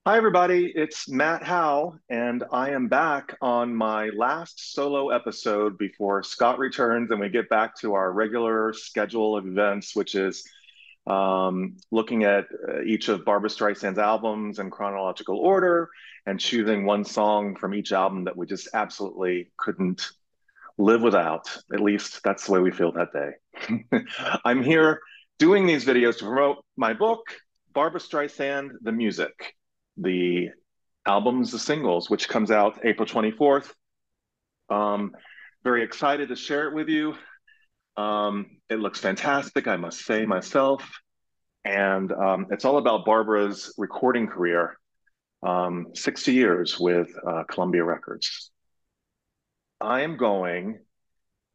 Hi, everybody. It's Matt Howe, and I am back on my last solo episode before Scott returns and we get back to our regular schedule of events, which is looking at each of Barbra Streisand's albums in chronological order and choosing one song from each album that we just absolutely couldn't live without. At least that's the way we feel that day. I'm here doing these videos to promote my book, Barbra Streisand, the Music, the albums, the singles, which comes out April 24th. Um, Very excited to share it with you. It looks fantastic, I must say myself. And it's all about Barbara's recording career, 60 years with Columbia Records. I am going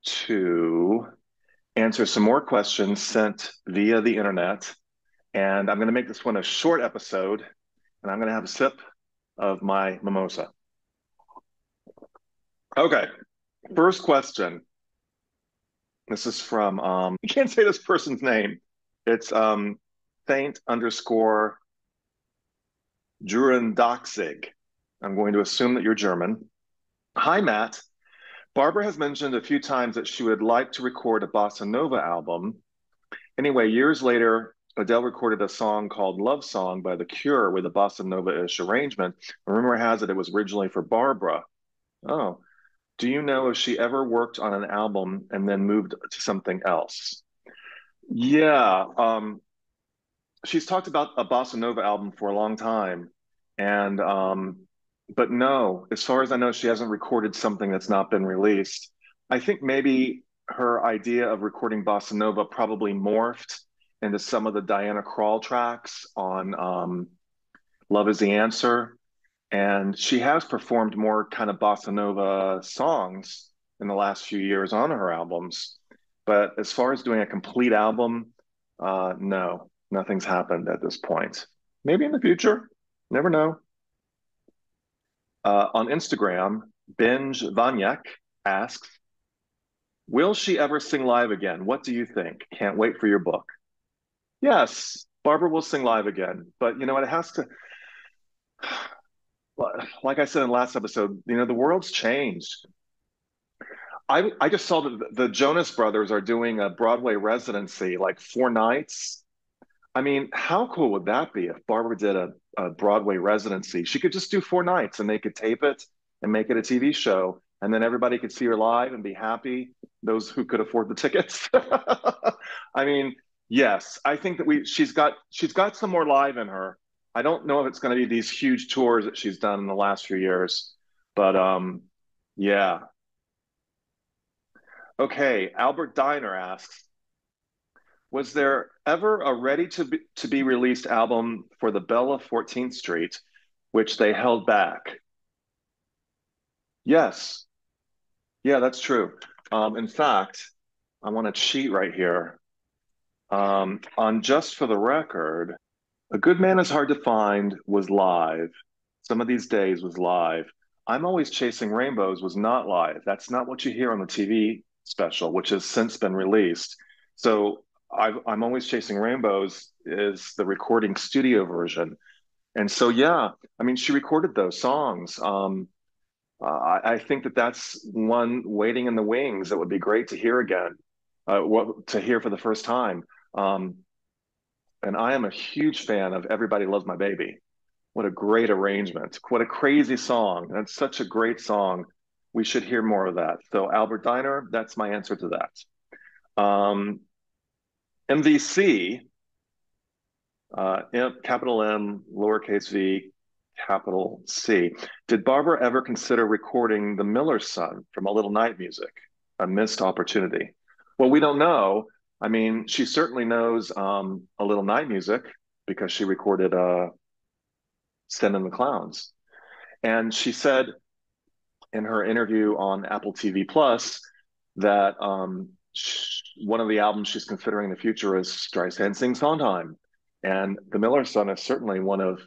to answer some more questions sent via the internet. And I'm going to make this one a short episode, and I'm going to have a sip of my mimosa. Okay, first question. This is from, I can't say this person's name. It's Saint underscore Jurendoxig. I'm going to assume that you're German. Hi, Matt. Barbara has mentioned a few times that she would like to record a bossa nova album. Anyway, years later, Adele recorded a song called Love Song by The Cure with a bossa nova-ish arrangement. Rumor has it was originally for Barbara. Oh, do you know if she ever worked on an album and then moved to something else? Yeah, she's talked about a bossa nova album for a long time, and but no, as far as I know, she hasn't recorded something that's not been released. I think maybe her idea of recording bossa nova probably morphed into some of the Diana Krall tracks on Love Is the Answer. And she has performed more kind of bossa nova songs in the last few years on her albums. But as far as doing a complete album, no, nothing's happened at this point. Maybe in the future, never know. On Instagram, Binge Vanyak asks, will she ever sing live again? What do you think? Can't wait for your book. Yes, Barbara will sing live again, but you know what? It has to, like I said in the last episode, the world's changed. I just saw that the Jonas Brothers are doing a Broadway residency, like 4 nights. I mean, how cool would that be if Barbara did a Broadway residency? She could just do 4 nights and they could tape it and make it a TV show, and then everybody could see her live and be happy, those who could afford the tickets. I mean, yes, I think that she's got some more live in her. I don't know if it's going to be these huge tours that she's done in the last few years, but yeah. Okay, Albert Diner asks, was there ever a ready to be released album for the Bella 14th Street, which they held back? Yes. Yeah, that's true. In fact, I want to cheat right here. On Just for the Record, A Good Man is Hard to Find was live. Some of These Days was live. I'm Always Chasing Rainbows was not live. That's not what you hear on the TV special, which has since been released. So I'm Always Chasing Rainbows is the recording studio version. And so, yeah, I mean, she recorded those songs. I think that that's one waiting in the wings that would be great to hear again, what to hear for the first time. Um, and I am a huge fan of Everybody Loves My Baby. What a great arrangement. What a crazy song. That's such a great song. We should hear more of that. So, Albert Diner, that's my answer to that. MVC, capital M, lowercase v, capital C. Did Barbara ever consider recording The Miller's Son from A Little Night Music? A missed opportunity. Well, we don't know. I mean, she certainly knows A Little Night Music because she recorded Send in the Clowns. And she said in her interview on Apple TV Plus that one of the albums she's considering in the future is Streisand Sings Sondheim. And The Miller's Son is certainly one of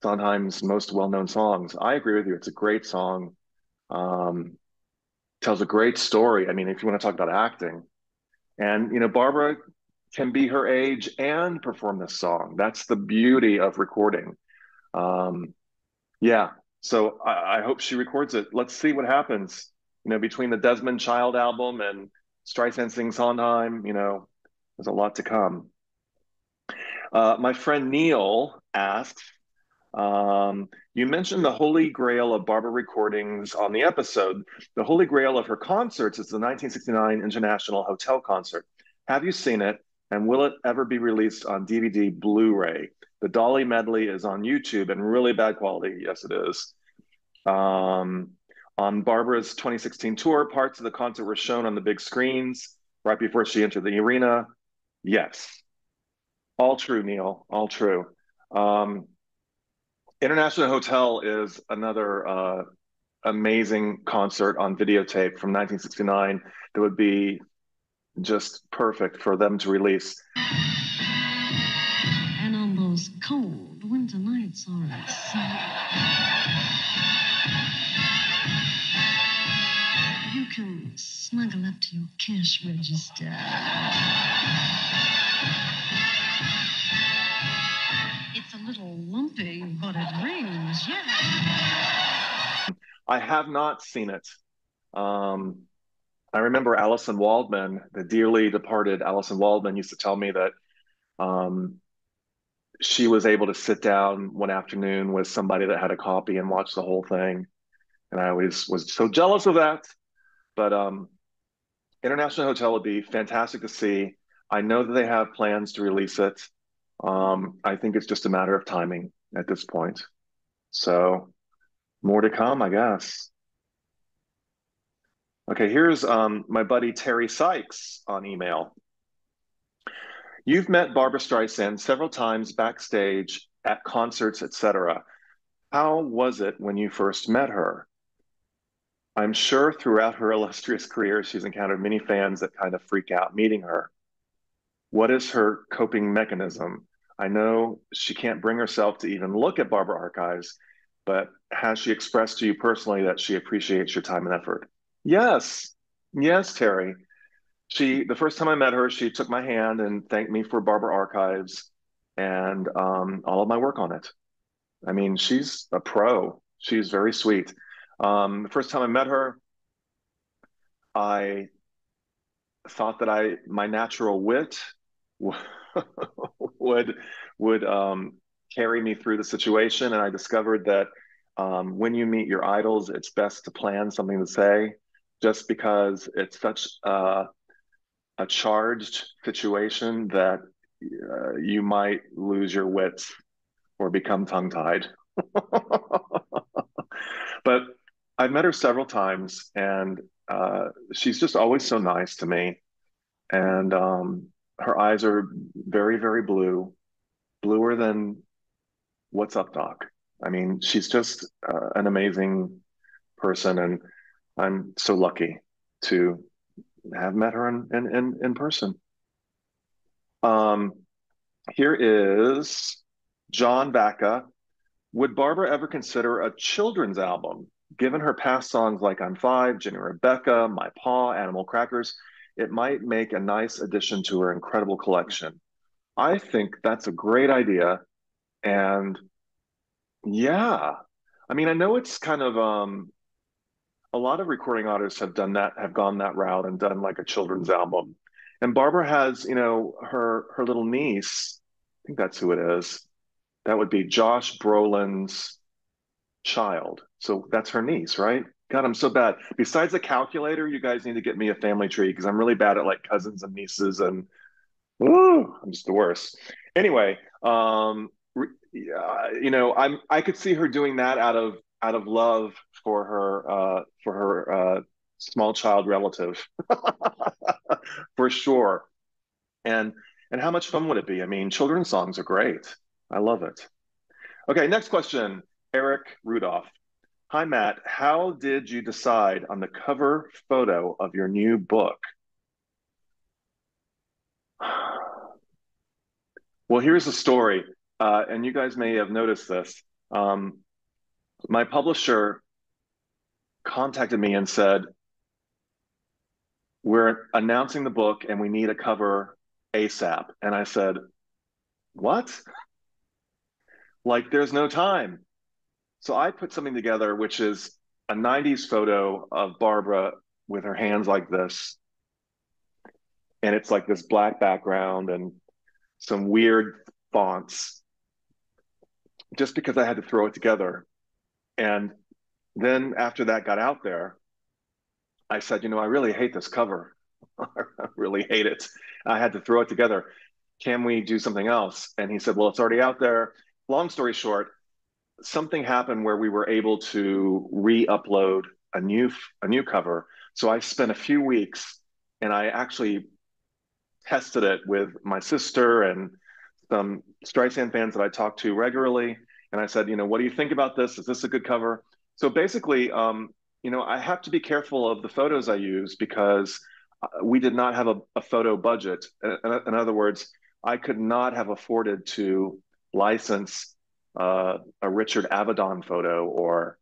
Sondheim's most well-known songs. I agree with you. It's a great song. Um, Tells a great story. I mean, if you want to talk about acting, and Barbara can be her age and perform this song. That's the beauty of recording. Um, yeah, so I hope she records it. Let's see what happens. Between the Desmond Child album and Streisand Sings Sondheim, there's a lot to come. My friend Neil asks, you mentioned the Holy Grail of Barbra recordings on the episode. The Holy Grail of her concerts is the 1969 International Hotel concert. Have you seen it? And will it ever be released on DVD Blu-ray? The Dolly medley is on YouTube and really bad quality. Yes, it is. On Barbra's 2016 tour, parts of the concert were shown on the big screens right before she entered the arena. Yes, all true, Neil. All true. Um, International Hotel is another amazing concert on videotape from 1969 that would be just perfect for them to release. And on those cold winter nights are you can snuggle up to your cash register. It's a little lumpy, but it rings, yeah. I have not seen it. I remember Alison Waldman, the dearly departed Alison Waldman, used to tell me that she was able to sit down one afternoon with somebody that had a copy and watch the whole thing. And I always was so jealous of that. But International Hotel would be fantastic to see. I know that they have plans to release it. I think it's just a matter of timing at this point. So more to come, I guess. Okay, here's my buddy Terry Sykes on email. You've met Barbra Streisand several times backstage at concerts, etc. How was it when you first met her? I'm sure throughout her illustrious career, she's encountered many fans that kind of freak out meeting her. What is her coping mechanism? I know she can't bring herself to even look at Barbra archives, but has she expressed to you personally that she appreciates your time and effort? Yes, yes, Terry. The first time I met her, she took my hand and thanked me for Barbra archives and all of my work on it. I mean, she's a pro. She's very sweet. The first time I met her, I thought that my natural wit would carry me through the situation, and I discovered that when you meet your idols, it's best to plan something to say, just because it's such a charged situation that you might lose your wits or become tongue-tied. But I've met her several times, and she's just always so nice to me. And her eyes are very, very blue, bluer than What's Up, Doc. I mean, she's just an amazing person, and I'm so lucky to have met her in person. Um, Here is John Vaca. Would Barbra ever consider a children's album? Given her past songs like I'm Five, Jenny Rebecca, My Paw, Animal Crackers, it might make a nice addition to her incredible collection. I think that's a great idea. And yeah, I mean, I know it's kind of a lot of recording artists have done that, have gone that route and done like a children's album. And Barbra has, her little niece, I think that's who it is. That would be Josh Brolin's child. So that's her niece, right? God, I'm so bad. Besides the calculator, you guys need to get me a family tree because I'm really bad at like cousins and nieces and woo, I'm just the worst. Anyway, I could see her doing that out of love for her small child relative for sure. And how much fun would it be? I mean, children's songs are great. I love it. Okay, next question. Eric Rudolph. Hi, Matt. How did you decide on the cover photo of your new book? Well, here's the story, and you guys may have noticed this. My publisher contacted me and said, we're announcing the book and we need a cover ASAP. And I said, what? like there's no time. So I put something together, which is a 90s photo of Barbara with her hands like this. And it's like this black background and some weird fonts, just because I had to throw it together. And then after that got out there, I said, I really hate this cover. I really hate it. I had to throw it together. Can we do something else? And he said, well, it's already out there. Long story short, something happened where we were able to re-upload a new cover. So I spent a few weeks and I actually tested it with my sister and some Streisand fans that I talk to regularly. And I said, what do you think about this? Is this a good cover? So basically, I have to be careful of the photos I use because we did not have a photo budget. In other words, I could not have afforded to license a Richard Avedon photo or,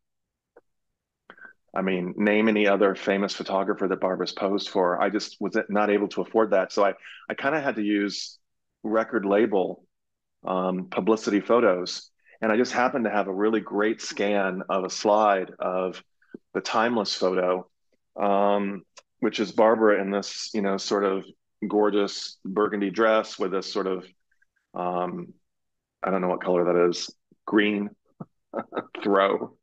name any other famous photographer that Barbara's posed for. I just was not able to afford that. So I kind of had to use record label publicity photos. And I just happened to have a really great scan of a slide of the timeless photo, which is Barbara in this, sort of gorgeous burgundy dress with this sort of, I don't know what color that is, green throw.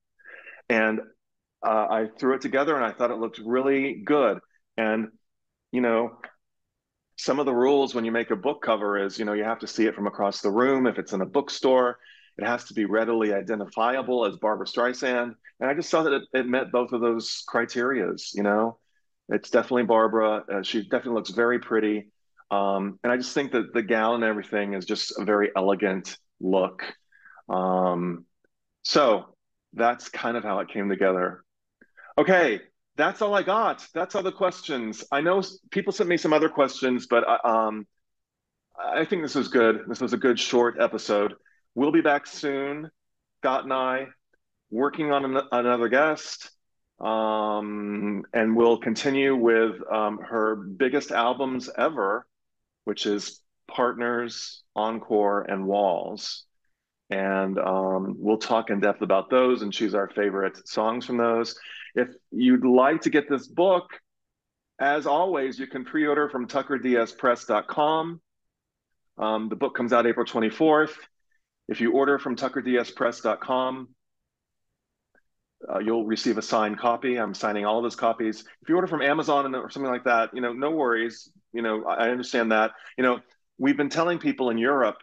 And I threw it together and I thought it looked really good. And, you know, some of the rules when you make a book cover is, you have to see it from across the room. If it's in a bookstore, it has to be readily identifiable as Barbra Streisand. And I just thought that it met both of those criterias. It's definitely Barbara. She definitely looks very pretty. And I just think that the gown and everything is just a very elegant look. So that's kind of how it came together. Okay, that's all I got. That's all the questions. I know people sent me some other questions, but I think this was good. This was a good short episode. We'll be back soon, Scott and I, working on another guest, and we'll continue with her biggest albums ever, which is Partners, Encore, and Walls. And we'll talk in depth about those and choose our favorite songs from those. If you'd like to get this book, as always, you can pre-order from tuckerdspress.com. The book comes out April 24th. If you order from tuckerdspress.com, you'll receive a signed copy. I'm signing all of his copies. If you order from Amazon or something like that, no worries. I understand that. We've been telling people in Europe,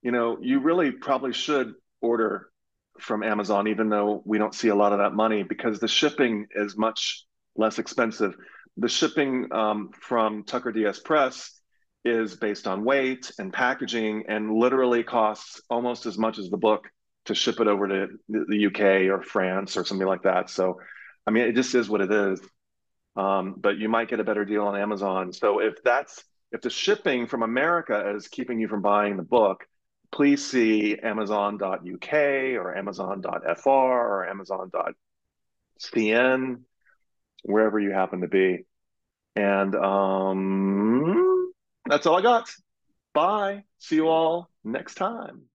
you really probably should order from Amazon, even though we don't see a lot of that money, because the shipping is much less expensive. The shipping from Tucker DS Press is based on weight and packaging and literally costs almost as much as the book to ship it over to the UK or France or something like that. So, it just is what it is. But you might get a better deal on Amazon. So if the shipping from America is keeping you from buying the book, please see Amazon.uk or Amazon.fr or Amazon.cn, wherever you happen to be. And that's all I got. Bye. See you all next time.